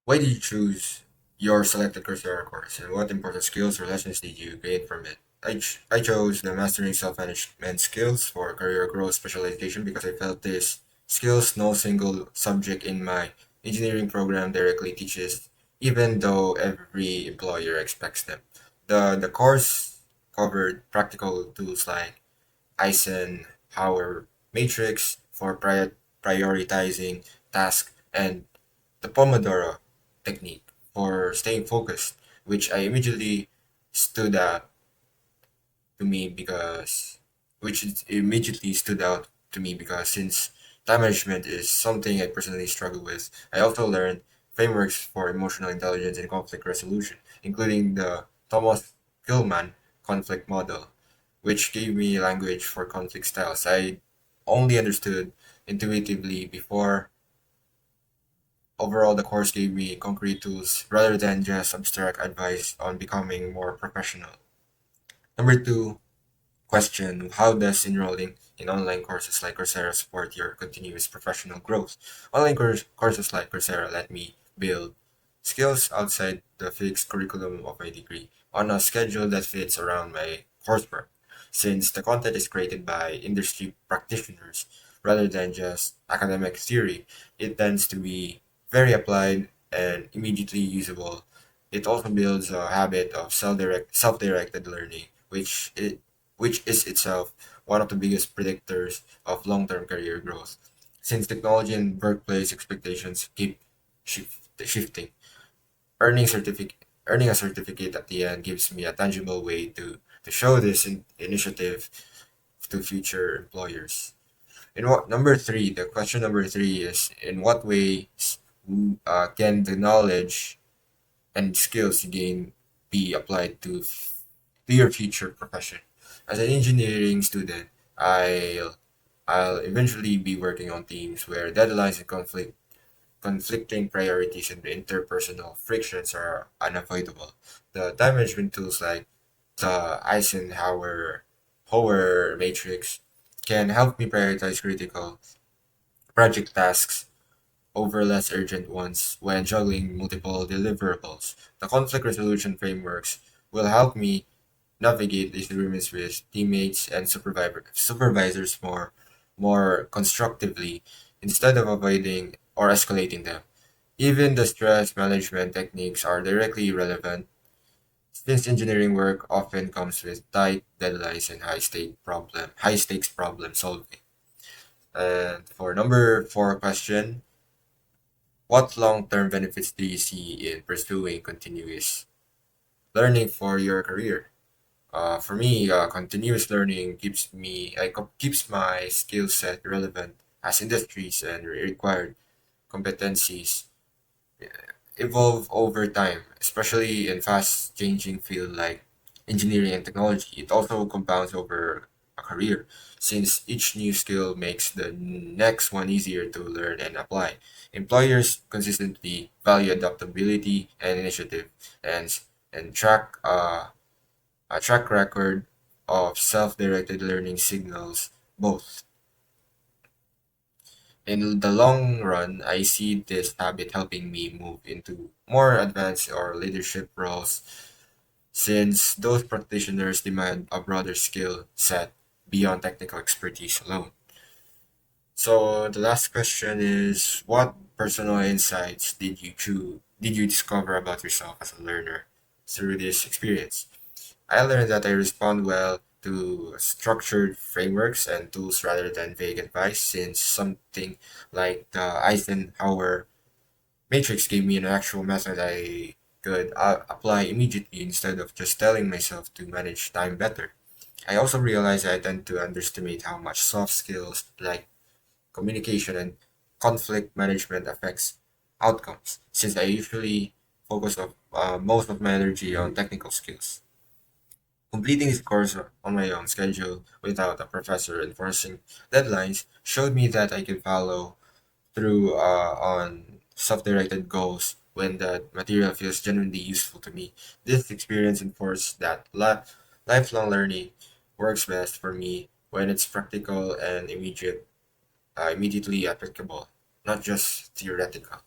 Why did you choose your selected Coursera course, and what important skills or lessons did you gain from it? I chose the Mastering Self-Management Skills for Career Growth Specialization because I felt these skills no single subject in my engineering program directly teaches, even though every employer expects them. The course covered practical tools like Eisenhower matrix for prioritizing tasks and the Pomodoro technique for staying focused, which I immediately stood out to me because since time management is something I personally struggle with, I also learned frameworks for emotional intelligence and conflict resolution, including the Thomas Gilman conflict model, which gave me language for conflict styles I only understood intuitively before. Overall, the course gave me concrete tools rather than just abstract advice on becoming more professional. Number two question: how does enrolling in online courses like Coursera support your continuous professional growth? Online courses like Coursera let me build skills outside the fixed curriculum of my degree on a schedule that fits around my coursework. Since the content is created by industry practitioners rather than just academic theory, it tends to be very applied and immediately usable. It also builds a habit of self-directed learning, which is itself one of the biggest predictors of long-term career growth. Since technology and workplace expectations keep shifting, earning a certificate at the end gives me a tangible way to show this initiative to future employers. The question number three is: in what ways can the knowledge and skills you gain be applied to your future profession? As an engineering student, I'll eventually be working on teams where deadlines and conflicting priorities and interpersonal frictions are unavoidable. The time management tools like the Eisenhower matrix can help me prioritize critical project tasks over less urgent ones when juggling multiple deliverables. The conflict resolution frameworks will help me navigate disagreements with teammates and supervisors more constructively instead of avoiding or escalating them. Even the stress management techniques are directly relevant since engineering work often comes with tight deadlines and high stakes problem solving. And for number four question, what long term benefits do you see in pursuing continuous learning for your career? For me, continuous learning keeps my skill set relevant as industries and required competencies evolve over time, especially in fast changing field like engineering and technology. It also compounds over a career since each new skill makes the next one easier to learn and apply. Employers consistently value adaptability and initiative and and track a track record of self-directed learning signals both. In the long run, I see this habit helping me move into more advanced or leadership roles since those practitioners demand a broader skill set beyond technical expertise alone. So the last question is: what personal insights did you discover about yourself as a learner through this experience? I learned that I respond well to structured frameworks and tools rather than vague advice, since something like the Eisenhower matrix gave me an actual method I could apply immediately instead of just telling myself to manage time better. I also realized I tend to underestimate how much soft skills like communication and conflict management affects outcomes, since I usually focus most of my energy on technical skills. Completing this course on my own schedule without a professor enforcing deadlines showed me that I can follow through on self-directed goals when the material feels genuinely useful to me. This experience enforced that lifelong learning works best for me when it's practical and immediately applicable, not just theoretical.